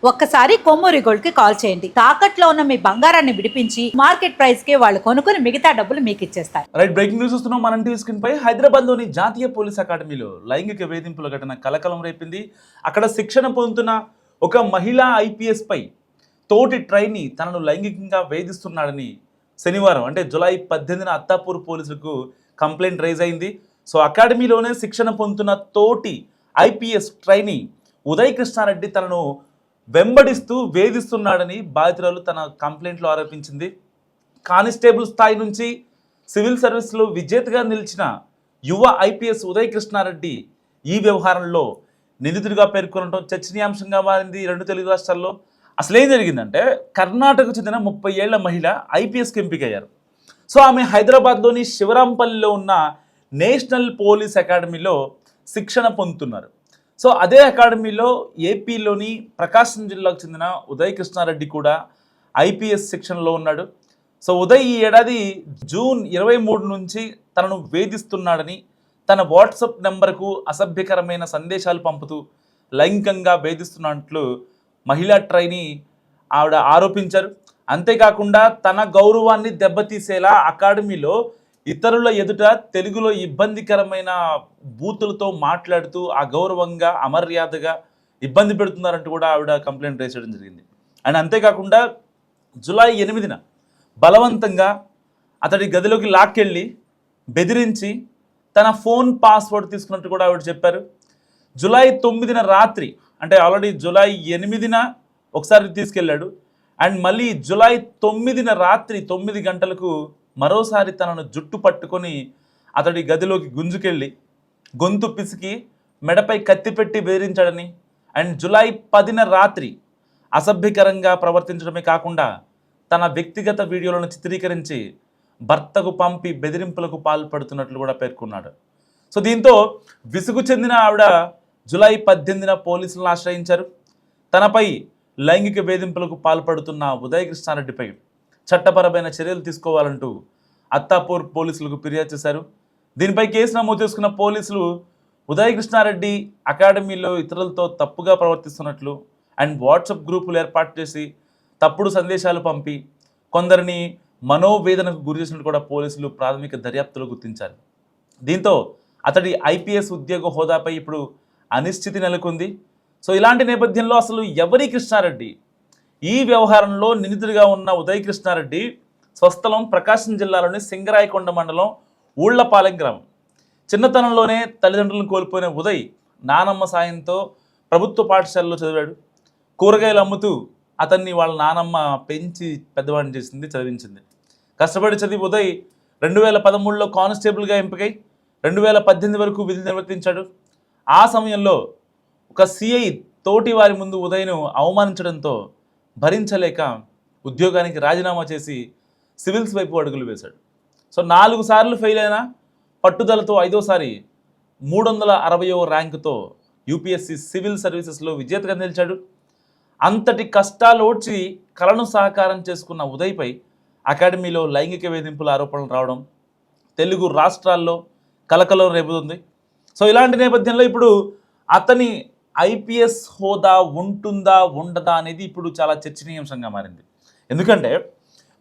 ఒక్కసారి కొమ్మూరి గోల్డ్ కి కాల్ చేయండి. తాకట్లో ఉన్న మీ బంగారాన్ని విడిపించి మార్కెట్ ప్రైస్ కి వాళ్ళు కొనుక్కుని మిగతా డబ్బులు మీకు ఇచ్చేస్తారు. రైట్, బ్రేకింగ్ న్యూస్ వస్తున్నాం. మన టీవీ స్క్రీన్ పై హైదరాబాద్ లోని జాతీయ పోలీస్ అకాడమీలో లైంగిక వేధింపుల ఘటన కలకలం రేపింది. అక్కడ శిక్షణ పొందుతున్న ఒక మహిళా ఐపీఎస్ పై తోటి ట్రైనీ తనను లైంగికంగా వేధిస్తున్నాడని శనివారం అంటే జూలై 18న అత్తాపూర్ పోలీసులకు కంప్లైంట్ రైజ్ అయింది. సో అకాడమీలోనే శిక్షణ పొందుతున్న తోటి ఐపీఎస్ ట్రైనీ ఉదయ్ కృష్ణారెడ్డి తనను వెంబడిస్తూ వేధిస్తున్నాడని బాధితురాలు తన కంప్లైంట్లో ఆరోపించింది. కానిస్టేబుల్ స్థాయి నుంచి సివిల్ సర్వీస్లో విజేతగా నిలిచిన యువ ఐపీఎస్ ఉదయ్ కృష్ణారెడ్డి ఈ వ్యవహారంలో నిందితుడిగా పేర్కొనడం చర్చనీయాంశంగా మారింది. రెండు తెలుగు రాష్ట్రాల్లో అసలు ఏం జరిగిందంటే, కర్ణాటకకు చెందిన 30 ఏళ్ల మహిళ ఐపీఎస్కి ఎంపికయ్యారు. సో ఆమె హైదరాబాద్లోని శివరాంపల్లిలో ఉన్న నేషనల్ పోలీస్ అకాడమీలో శిక్షణ పొందుతున్నారు. సో అదే అకాడమీలో ఏపీలోని ప్రకాశం జిల్లాకు చెందిన ఉదయ్ కృష్ణారెడ్డి కూడా ఐపీఎస్ శిక్షణలో ఉన్నాడు. సో ఉదయ్ ఈ ఏడాది జూన్ 23 నుంచి తనను వేధిస్తున్నాడని, తన వాట్సాప్ నెంబర్కు అసభ్యకరమైన సందేశాలు పంపుతూ లైంగికంగా వేధిస్తున్నట్లు మహిళా ట్రైనీ ఆవిడ ఆరోపించారు. అంతేకాకుండా తన గౌరవాన్ని దెబ్బతీసేలా అకాడమీలో ఇతరుల ఎదుట తెలుగులో ఇబ్బందికరమైన బూతులతో మాట్లాడుతూ అగౌరవంగా అమర్యాదగా ఇబ్బంది పెడుతున్నారంటూ కూడా ఆవిడ కంప్లైంట్ రేస్ చేయడం జరిగింది. అండ్ అంతేకాకుండా జూలై 8న బలవంతంగా అతడి గదిలోకి లాక్కెళ్ళి బెదిరించి తన ఫోన్ పాస్వర్డ్ తీసుకున్నట్టు కూడా ఆవిడ చెప్పారు. జూలై 9న రాత్రి అంటే ఆల్రెడీ జూలై 8న ఒకసారి తీసుకెళ్ళాడు. అండ్ మళ్ళీ జూలై 9న రాత్రి 9 గంటలకు మరోసారి తనను జుట్టు పట్టుకొని అతడి గదిలోకి గుంజుకెళ్ళి గొంతు పిసికి మెడపై కత్తి పెట్టి బెదిరించాడని, అండ్ జూలై 10న రాత్రి అసభ్యకరంగా ప్రవర్తించడమే కాకుండా తన వ్యక్తిగత వీడియోలను చిత్రీకరించి భర్తకు పంపి బెదిరింపులకు పాల్పడుతున్నట్లు కూడా పేర్కొన్నాడు. సో దీంతో విసుగు చెందిన ఆవిడ జూలై 18న పోలీసులను ఆశ్రయించారు. తనపై లైంగిక వేధింపులకు పాల్పడుతున్న ఉదయ్ కృష్ణారెడ్డిపై చట్టపరమైన చర్యలు తీసుకోవాలంటూ అత్తాపూర్ పోలీసులకు ఫిర్యాదు చేశారు. దీనిపై కేసు నమోదు చేసుకున్న పోలీసులు ఉదయ్ కృష్ణారెడ్డి అకాడమీలో ఇతరులతో తప్పుగా ప్రవర్తిస్తున్నట్లు అండ్ వాట్సాప్ గ్రూపులు ఏర్పాటు చేసి తప్పుడు సందేశాలు పంపి కొందరిని మనోవేదనకు గురి చేసినట్టు కూడా పోలీసులు ప్రాథమిక దర్యాప్తులో గుర్తించారు. దీంతో అతడి ఐపీఎస్ ఉద్యోగ హోదాపై ఇప్పుడు అనిశ్చితి నెలకొంది. సో ఇలాంటి నేపథ్యంలో అసలు ఎవరి కృష్ణారెడ్డి? ఈ వ్యవహారంలో నిందితుడిగా ఉన్న ఉదయ్ కృష్ణారెడ్డి స్వస్థలం ప్రకాశం జిల్లాలోని సింగరాయకొండ మండలం ఊళ్లపాలెం గ్రామం. చిన్నతనంలోనే తల్లిదండ్రులను కోల్పోయిన ఉదయ్ నానమ్మ సాయంతో ప్రభుత్వ పాఠశాలలో చదివాడు. కూరగాయలు అమ్ముతూ అతన్ని వాళ్ళ నానమ్మ పెంచి పెద్దవాడిని చేసింది, చదివించింది. కష్టపడి చదివి ఉదయ్ 2013లో కానిస్టేబుల్గా ఎంపికై 2018 వరకు విధులు నిర్వర్తించాడు. ఆ సమయంలో ఒక సిఐ తోటి వారి ముందు ఉదయ్ను అవమానించడంతో భరించలేక ఉద్యోగానికి రాజీనామా చేసి సివిల్స్ వైపు అడుగులు వేశాడు. సో 4 సార్లు ఫెయిల్ అయినా పట్టుదలతో 5వసారి 360వ ర్యాంకుతో యూపీఎస్సీ సివిల్ సర్వీసెస్లో విజేతగా నిలిచాడు. అంతటి కష్టాలోడ్చి కళను సహకారం చేసుకున్న ఉదయ్పై అకాడమీలో లైంగిక వేధింపుల ఆరోపణలు రావడం తెలుగు రాష్ట్రాల్లో కలకలం రేపుతుంది. సో ఇలాంటి నేపథ్యంలో ఇప్పుడు అతని ఐపీఎస్ హోదా ఉంటుందా ఉండదా అనేది ఇప్పుడు చాలా చర్చనీయాంశంగా మారింది. ఎందుకంటే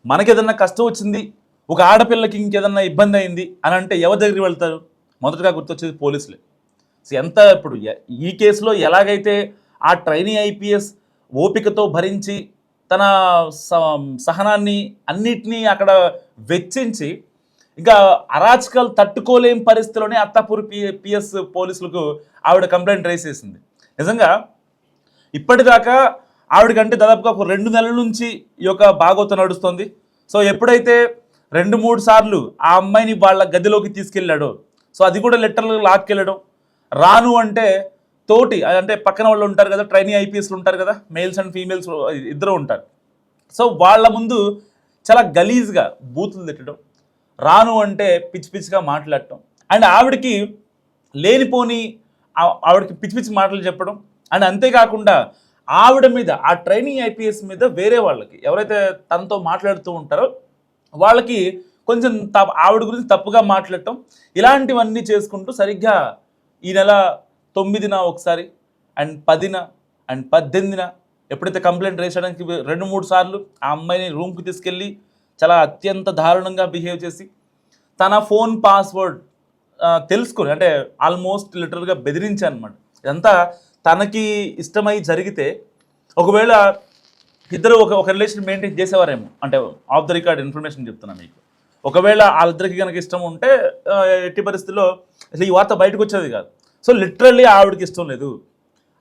మనకేదన్నా కష్టం వచ్చింది, ఒక ఆడపిల్లకి ఇంకేదన్నా ఇబ్బంది అయింది అని అంటే ఎవరి దగ్గరికి వెళ్తారు? మొదటగా గుర్తొచ్చేది పోలీసులే. సో ఎంత ఇప్పుడు ఈ కేసులో ఎలాగైతే ఆ ట్రైనీ ఐపీఎస్ ఓపికతో భరించి తన సహనాన్ని అన్నిటినీ అక్కడ వెచ్చించి ఇంకా అరాచకాలు తట్టుకోలేని పరిస్థితిలోనే అత్తాపూర్ పిఎస్ పోలీసులకు ఆవిడ కంప్లైంట్ రైజ్ చేసింది. నిజంగా ఇప్పటిదాకా ఆవిడకంటే దాదాపుగా ఒక 2 నెలల నుంచి ఈ యొక్క భాగవతం నడుస్తుంది. సో ఎప్పుడైతే 2-3 సార్లు ఆ అమ్మాయిని వాళ్ళ గదిలోకి తీసుకెళ్ళాడో, సో అది కూడా లెటర్లు లాక్కెళ్ళడం, రాను అంటే తోటి అంటే పక్కన వాళ్ళు ఉంటారు కదా, ట్రైనీ ఐపీఎస్లు ఉంటారు కదా, మేల్స్ అండ్ ఫీమేల్స్ ఇద్దరు ఉంటారు. సో వాళ్ళ ముందు చాలా గలీజ్గా బూతులు తిట్టడం, రాను అంటే పిచ్చి పిచ్చిగా మాట్లాడటం, అండ్ ఆవిడకి లేనిపోని ఆవిడకి పిచ్చి పిచ్చి మాటలు చెప్పడం, అండ్ అంతేకాకుండా ఆవిడ మీద ఆ ట్రైనింగ్ ఐపీఎస్ మీద వేరే వాళ్ళకి ఎవరైతే తనతో మాట్లాడుతూ ఉంటారో వాళ్ళకి కొంచెం ఆవిడ గురించి తప్పుగా మాట్లాడటం, ఇలాంటివన్నీ చేసుకుంటూ సరిగ్గా ఈ నెల 9న ఒకసారి, అండ్ 10న, అండ్ 18న ఎప్పుడైతే కంప్లైంట్ రేస్ చేయడానికి 2-3 సార్లు ఆ అమ్మాయిని రూమ్కి తీసుకెళ్ళి చాలా అత్యంత దారుణంగా బిహేవ్ చేసి తన ఫోన్ పాస్వర్డ్ తెలుసుకొని, అంటే ఆల్మోస్ట్ లిటరల్గా బెదిరించాను అనమాట. ఇదంతా తనకి ఇష్టమై జరిగితే ఒకవేళ ఇద్దరు ఒక రిలేషన్ మెయింటైన్ చేసేవారేమో, అంటే ఆఫ్ ద రికార్డ్ ఇన్ఫర్మేషన్ చెప్తున్నా మీకు. ఒకవేళ వాళ్ళిద్దరికి కనుక ఇష్టం ఉంటే ఎట్టి పరిస్థితుల్లో అసలు ఈ వార్త బయటకు వచ్చేది కాదు. సో లిటరల్లీ ఆవిడకి ఇష్టం లేదు.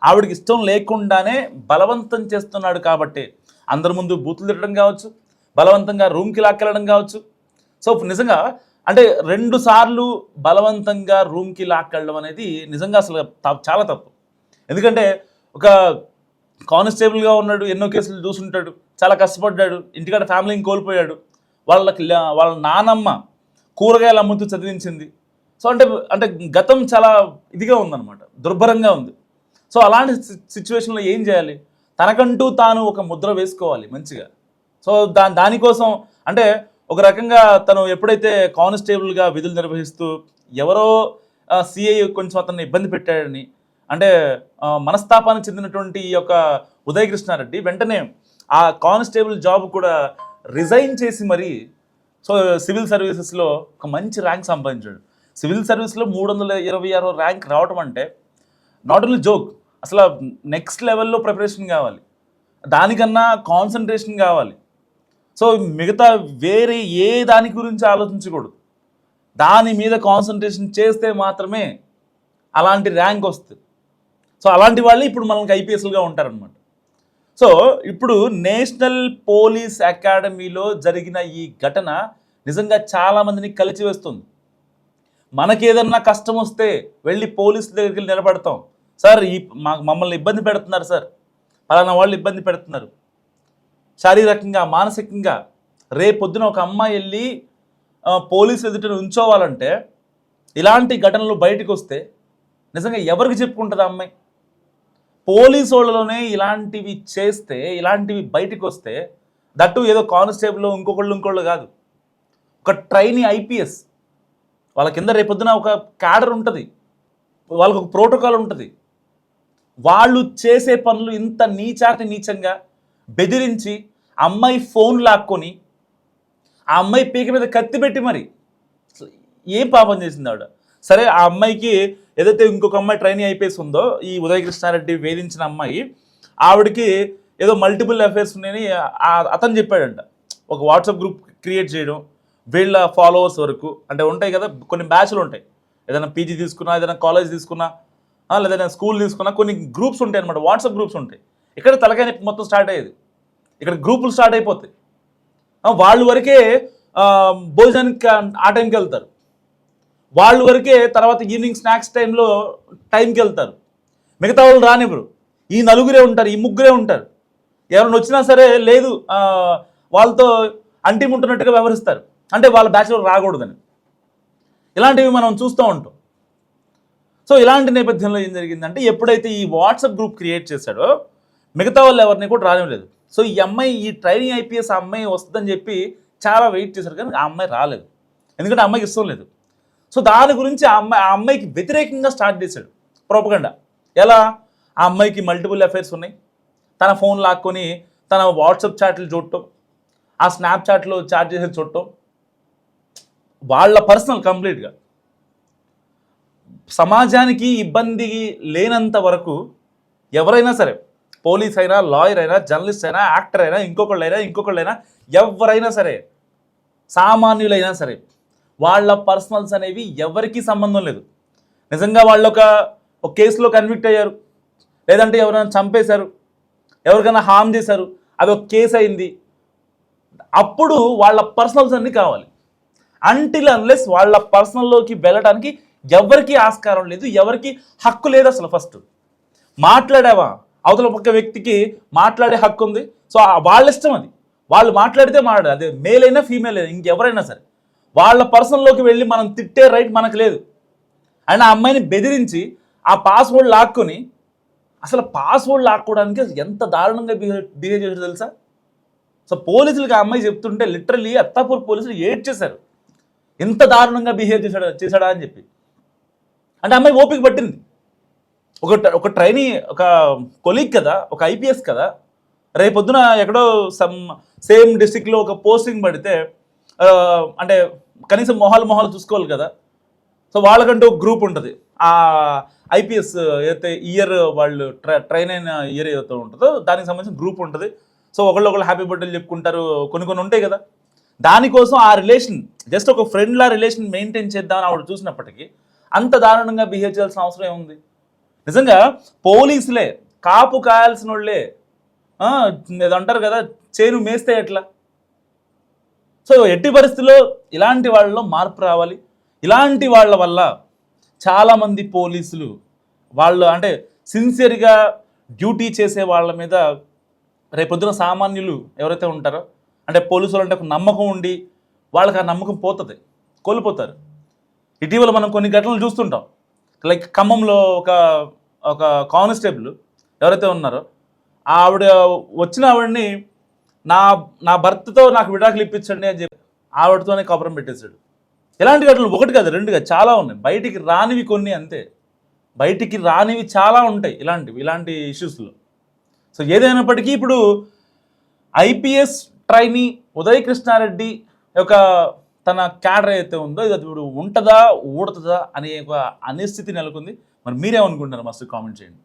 ఆవిడకి ఇష్టం లేకుండానే బలవంతం చేస్తున్నాడు కాబట్టి అందరి ముందు బూతులు తిట్టడం కావచ్చు, బలవంతంగా రూమ్కి లాక్కెళ్ళడం కావచ్చు. సో నిజంగా అంటే 2 సార్లు బలవంతంగా రూమ్కి లాక్కెళ్ళడం అనేది నిజంగా అసలు చాలా తప్పు. ఎందుకంటే ఒక కానిస్టేబుల్గా ఉన్నాడు, ఎన్నో కేసులు చూసుంటాడు, చాలా కష్టపడ్డాడు, ఇంటికాడ ఫ్యామిలీని కోల్పోయాడు, వాళ్ళ నానమ్మ కూరగాయలు అమ్ముతూ చదివించింది. సో అంటే గతం చాలా ఇదిగా ఉందన్నమాట, దుర్భరంగా ఉంది. సో అలాంటి సిచ్యువేషన్లో ఏం చేయాలి? తనకంటూ తాను ఒక ముద్ర వేసుకోవాలి మంచిగా. సో దానికోసం అంటే ఒక రకంగా తను ఎప్పుడైతే కానిస్టేబుల్గా విధులు నిర్వహిస్తూ ఎవరో సిఐ కొంచెం అతన్ని ఇబ్బంది పెట్టాడని, అంటే మనస్తాపానికి చెందినటువంటి ఈ యొక్క ఉదయ్ కృష్ణారెడ్డి వెంటనే ఆ కానిస్టేబుల్ జాబ్ కూడా రిజైన్ చేసి మరి సో సివిల్ సర్వీసెస్లో ఒక మంచి ర్యాంక్ సంపాదించాడు. సివిల్ సర్వీస్లో 326 ర్యాంక్ రావటం అంటే నాట్ ఓన్లీ జోక్, అసలు నెక్స్ట్ లెవెల్లో ప్రిపరేషన్ కావాలి, దానికన్నా కాన్సన్ట్రేషన్ కావాలి. సో మిగతా వేరే ఏ దాని గురించి ఆలోచించకూడదు, దాని మీద కాన్సన్ట్రేషన్ చేస్తే మాత్రమే అలాంటి ర్యాంక్ వస్తుంది. సో అలాంటి వాళ్ళు ఇప్పుడు మనకి ఐపీఎస్లుగా ఉంటారనమాట. సో ఇప్పుడు నేషనల్ పోలీస్ అకాడమీలో జరిగిన ఈ ఘటన నిజంగా చాలామందిని కలిచివేస్తుంది. మనకేదన్నా కష్టం వస్తే వెళ్ళి పోలీసుల దగ్గరికి నిలబడతాం, సార్ మమ్మల్ని ఇబ్బంది పెడుతున్నారు సార్, పలానా వాళ్ళు ఇబ్బంది పెడుతున్నారు శారీరకంగా మానసికంగా. రేపొద్దున ఒక అమ్మాయి వెళ్ళి పోలీసు ఎదుట ఉంచోవాలంటే ఇలాంటి ఘటనలు బయటకు వస్తే నిజంగా ఎవరికి చెప్పుకుంటుంది ఆ అమ్మాయి? పోలీసు వాళ్ళలోనే ఇలాంటివి చేస్తే, ఇలాంటివి బయటకు వస్తే, దట్టు ఏదో కానిస్టేబుల్ ఇంకోళ్ళు కాదు, ఒక ట్రైనీ ఐపీఎస్, వాళ్ళ కింద రేపొద్దున ఒక క్యాడర్ ఉంటుంది, వాళ్ళకు ఒక ప్రోటోకాల్ ఉంటుంది. వాళ్ళు చేసే పనులు ఇంత నీచంగా బెదిరించి అమ్మాయి ఫోన్ లాక్కొని ఆ అమ్మాయి పీక మీద కత్తి పెట్టి మరి ఏం పాపం చేసింది ఆవిడ? సరే, ఆ అమ్మాయికి ఏదైతే ఇంకొక అమ్మాయి ట్రైనింగ్ ఐపీఎస్ ఉందో, ఈ ఉదయ్ కృష్ణారెడ్డి వేధించిన అమ్మాయి, ఆవిడకి ఏదో మల్టిపుల్ అఫైర్స్ ఉన్నాయని అతను చెప్పాడంట. ఒక వాట్సాప్ గ్రూప్ క్రియేట్ చేయడం, వీళ్ళ ఫాలోవర్స్ వరకు, అంటే ఉంటాయి కదా కొన్ని బ్యాచ్లు ఉంటాయి, ఏదైనా పీజీ తీసుకున్నా, ఏదైనా కాలేజ్ తీసుకున్నా, లేదైనా స్కూల్ తీసుకున్నా కొన్ని గ్రూప్స్ ఉంటాయి అనమాట, వాట్సాప్ గ్రూప్స్ ఉంటాయి. ఇక్కడ తలకాయ మొత్తం స్టార్ట్ అయ్యేది, ఇక్కడ గ్రూపులు స్టార్ట్ అయిపోతాయి. వాళ్ళు వరకే భోజనానికి ఆ టైంకి వెళ్తారు, వాళ్ళు వరకే తర్వాత ఈవినింగ్ స్నాక్స్ టైంకి వెళ్తారు, మిగతా వాళ్ళు రానివ్వరు. ఈ నలుగురే ఉంటారు, ఈ ముగ్గురే ఉంటారు. ఎవరైనా వచ్చినా సరే లేదు వాళ్ళతో అంటిముంటున్నట్టుగా వ్యవహరిస్తారు, అంటే వాళ్ళ బ్యాచ్లర్ రాకూడదని. ఇలాంటివి మనం చూస్తూ ఉంటాం. సో ఇలాంటి నేపథ్యంలో ఏం జరిగిందంటే, ఎప్పుడైతే ఈ వాట్సాప్ గ్రూప్ క్రియేట్ చేశాడో మిగతా వాళ్ళు ఎవరిని కూడా రానివ్వలేదు. సో ఈ అమ్మాయి, ఈ ట్రైనింగ్ ఐపీఎస్ ఆ అమ్మాయి వస్తుందని చెప్పి చాలా వెయిట్ చేశారు, కానీ ఆ అమ్మాయి రాలేదు, ఎందుకంటే ఆ అమ్మాయికి ఇష్టం లేదు. సో దాని గురించి ఆ అమ్మాయికి వ్యతిరేకంగా స్టార్ట్ చేశాడు ప్రోపగండా. ఎలా? ఆ అమ్మాయికి మల్టిపుల్ అఫైర్స్ ఉన్నాయి, తన ఫోన్ లాక్కొని తన వాట్సాప్ చాట్లు చూడటం, ఆ స్నాప్చాట్లో చాట్ చేసేది చూడటం, వాళ్ళ పర్సనల్ కంప్లీట్గా. సమాజానికి ఇబ్బంది లేనంత వరకు ఎవరైనా సరే, పోలీస్ అయినా, లాయర్ అయినా, జర్నలిస్ట్ అయినా, యాక్టర్ అయినా, ఇంకొకళ్ళైనా ఎవరైనా సరే, సామాన్యులైనా సరే, వాళ్ళ పర్సనల్స్ అనేవి ఎవరికీ సంబంధం లేదు. నిజంగా వాళ్ళు ఒక కేసులో కన్విక్ట్ అయ్యారు, లేదంటే ఎవరైనా చంపేశారు, ఎవరికైనా హామ్ చేశారు, అది ఒక కేసు అయింది, అప్పుడు వాళ్ళ పర్సనల్స్ అన్నీ కావాలి. అంటిల్ అన్లెస్ వాళ్ళ పర్సనల్లోకి వెళ్ళడానికి ఎవరికి ఆస్కారం లేదు, ఎవరికి హక్కు లేదు అసలు. ఫస్ట్ మాట్లాడావా, అవతల పక్క వ్యక్తికి మాట్లాడే హక్కు ఉంది. సో వాళ్ళ ఇష్టం, అది వాళ్ళు మాట్లాడితే మాట్లాడారు, అదే మేల్ అయినా ఫీమేల్ అయినా ఇంకెవరైనా సరే, వాళ్ళ పర్సనల్లోకి వెళ్ళి మనం తిట్టే రైట్ మనకు లేదు. అండ్ ఆ అమ్మాయిని బెదిరించి ఆ పాస్వర్డ్ లాక్కొని, అసలు పాస్వర్డ్ లాక్కోవడానికి ఎంత దారుణంగా బిహేవ్ చేశారు తెలుసా? సో పోలీసులకి ఆ అమ్మాయి చెప్తుంటే లిటరల్లీ అత్తాపూర్ పోలీసులు ఏడ్చేశారు, ఎంత దారుణంగా బిహేవ్ చేశాడా అని చెప్పి. అంటే అమ్మాయి ఓపిక పట్టింది. ఒక ట్రైనీ, ఒక కొలీగ్ కదా, ఒక ఐపీఎస్ కదా, రేపొద్దున ఎక్కడో సేమ్ డిస్టిక్లో ఒక పోస్టింగ్ పడితే అంటే కనీసం మొహాలు చూసుకోవాలి కదా. సో వాళ్ళకంటూ ఒక గ్రూప్ ఉంటుంది. ఆ ఐపీఎస్ ఏదైతే ఇయర్ వాళ్ళు ట్రైన్ అయిన ఇయర్ ఏదైతే ఉంటుందో దానికి సంబంధించిన గ్రూప్ ఉంటుంది. సో ఒకళ్ళు హ్యాపీ బర్త్డేలు చెప్పుకుంటారు, కొన్ని ఉంటాయి కదా. దానికోసం ఆ రిలేషన్ జస్ట్ ఒక ఫ్రెండ్లా రిలేషన్ మెయింటైన్ చేద్దామని ఆవిడ చూసినప్పటికీ అంత దారుణంగా బిహేవ్ చేయాల్సిన అవసరం ఏముంది? నిజంగా పోలీసులే కాపు కాయాల్సిన వాళ్ళే ఏదో అంటారు కదా, చేను మేస్తే ఎట్లా? సో ఎట్టి పరిస్థితుల్లో ఇలాంటి వాళ్ళలో మార్పు రావాలి. ఇలాంటి వాళ్ళ వల్ల చాలామంది పోలీసులు వాళ్ళు అంటే సిన్సియర్గా డ్యూటీ చేసే వాళ్ళ మీద రేపొద్దున సామాన్యులు ఎవరైతే ఉంటారో అంటే పోలీసులు అంటే ఒక నమ్మకం ఉండి వాళ్ళకి ఆ నమ్మకం పోతుంది, కోల్పోతారు. ఇటీవల మనం కొన్ని ఘటనలు చూస్తుంటాం. లైక్ ఖమ్మంలో ఒక కానిస్టేబుల్ ఎవరైతే ఉన్నారో ఆవిడ వచ్చిన ఆవిడని నా భర్తతో నాకు విడాకులు ఇప్పించండి అని చెప్పి ఆవిడతోనే కబరం పెట్టేశాడు. ఇలాంటి ఘటనలు ఒకటి కాదు, రెండుగా చాలా ఉన్నాయి. బయటికి రానివి కొన్ని అంతే, బయటికి రానివి చాలా ఉంటాయి ఇలాంటి ఇష్యూస్లో. సో ఏదైనప్పటికీ ఇప్పుడు ఐపీఎస్ ట్రైనీ ఉదయ్ కృష్ణారెడ్డి యొక్క తన క్యాడర్ అయితే ఉందో ఇది ఇప్పుడు ఉంటుందా ఊడుతుందా అనే ఒక అనిశ్చితి నెలకొంది. మరి మీరేమనుకుంటున్నారు? మస్తు కామెంట్ చేయండి.